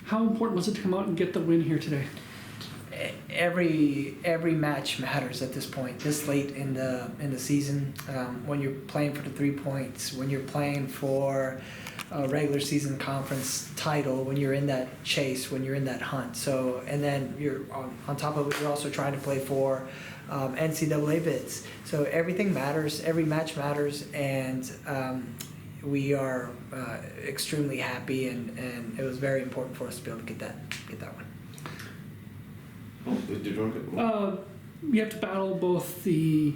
How important was it to come out and get the win here today? Every match matters at this point, this late in the season. When you're playing for the 3 points, when you're playing for a regular season conference title, when you're in that chase, when you're in that hunt. So, and then you're on top of it, you're also trying to play for NCAA bids. So everything matters, every match matters, and we are extremely happy, and it was very important for us to be able to get that one. You have to battle both the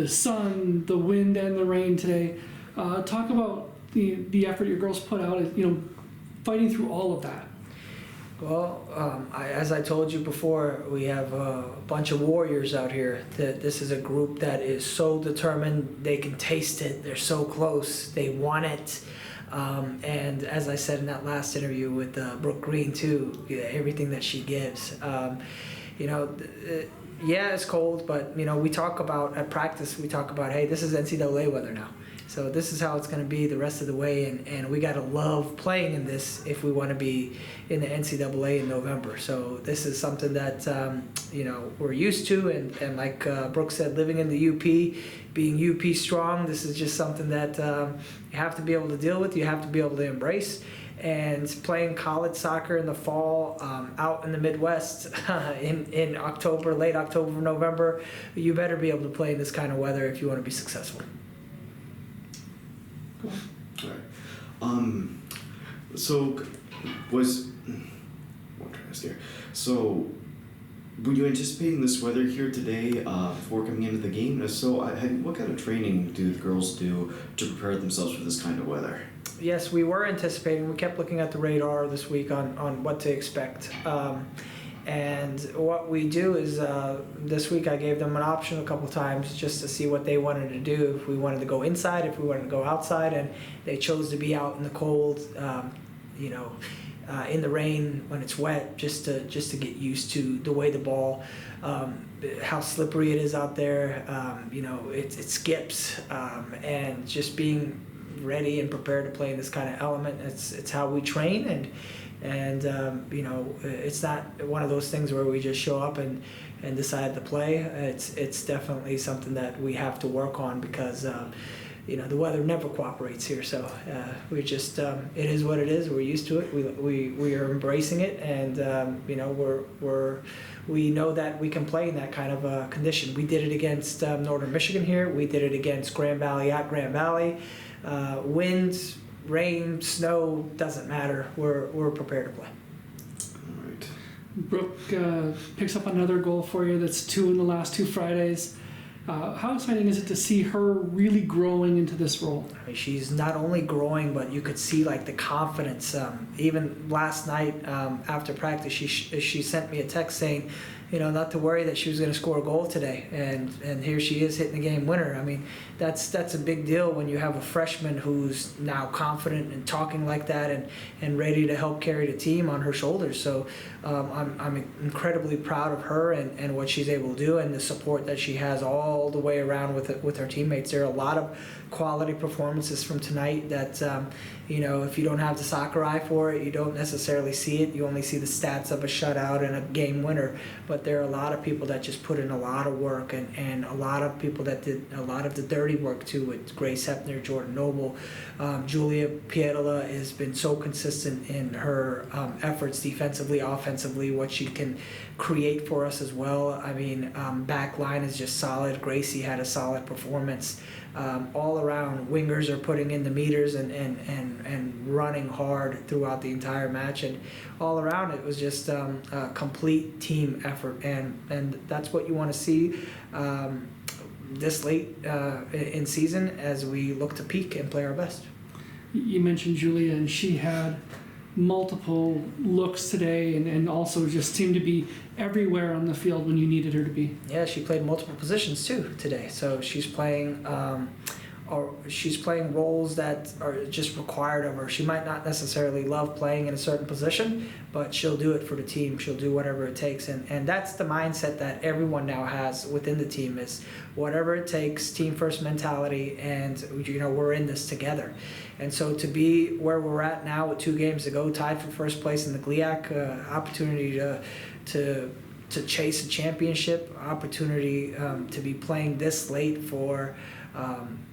sun, the wind, and the rain today. Talk about the effort your girls put out, fighting through all of that. Well, as I told you before, we have a bunch of warriors out here. This is a group that is so determined. They can taste it. They're so close. They want it. And as I said in that last interview with Brooke Green too, everything that she gives. Yeah, it's cold, but we talk about at practice. We talk about, hey, this is NCAA weather now. So this is how it's going to be the rest of the way, and we got to love playing in this if we want to be in the NCAA in November. So this is something that we're used to, and like Brooke said, living in the UP, being UP strong, this is just something that you have to be able to deal with. You have to be able to embrace. And playing college soccer in the fall out in the Midwest in October, late October, November, you better be able to play in this kind of weather if you want to be successful. All right. So So, were you anticipating this weather here today before coming into the game? And if so, what kind of training do the girls do to prepare themselves for this kind of weather? Yes, we were anticipating. We kept looking at the radar this week on what to expect. And what we do is this week I gave them an option a couple times just to see what they wanted to do, if we wanted to go inside, if we wanted to go outside, and they chose to be out in the cold, in the rain when it's wet, just to get used to the way the ball, how slippery it is out there. It skips, and just being ready and prepared to play in this kind of element. It's how we train, and it's not one of those things where we just show up and decide to play. It's definitely something that we have to work on because the weather never cooperates here. So we just it is what it is. We're used to it. We are embracing it, and we know that we can play in that kind of condition. We did it against Northern Michigan here. We did it against Grand Valley at Grand Valley. Winds, rain, snow, doesn't matter. We're prepared to play. All right. Brooke picks up another goal for you. That's 2 in the last 2 Fridays. How exciting is it to see her really growing into this role? I mean, she's not only growing, but you could see like the confidence. Even last night after practice, she sent me a text saying, not to worry that she was going to score a goal today, and here she is hitting the game winner. I mean, that's a big deal when you have a freshman who's now confident and talking like that and ready to help carry the team on her shoulders. So I'm incredibly proud of her and what she's able to do, and the support that she has all the way around with her teammates. There are a lot of quality performances from tonight that if you don't have the soccer eye for it, you don't necessarily see it. You only see the stats of a shutout and a game winner. But there are a lot of people that just put in a lot of work, and a lot of people that did a lot of the dirty work too, with Grace Hepner, Jordan Noble. Julia Pietola has been so consistent in her efforts defensively, offensively, what she can create for us as well. I mean, back line is just solid. Gracie had a solid performance. All around, wingers are putting in the meters and running hard throughout the entire match, and all around it was just a complete team effort, and that's what you want to see this late in season as we look to peak and play our best. You mentioned Julia, and she had multiple looks today and also just seemed to be everywhere on the field when you needed her to be. Yeah, she played multiple positions too today. So she's playing she's playing roles that are just required of her. She might not necessarily love playing in a certain position, but she'll do it for the team. She'll do whatever it takes, and that's the mindset that everyone now has within the team, is whatever it takes, team first mentality, and we're in this together. And so to be where we're at now with 2 games to go, tied for first place in the GLIAC, opportunity to chase a championship, opportunity to be playing this late for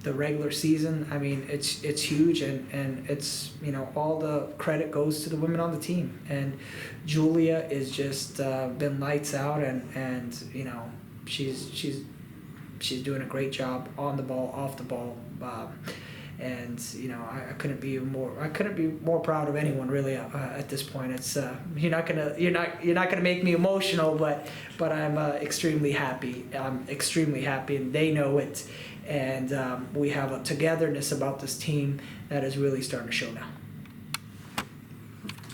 the regular season. I mean, it's huge, and it's, all the credit goes to the women on the team. And Julia is just been lights out, and she's doing a great job on the ball, off the ball. And I couldn't be more proud of anyone really at this point. It's you're not gonna make me emotional, but I'm extremely happy. I'm extremely happy, and they know it. And we have a togetherness about this team that is really starting to show now.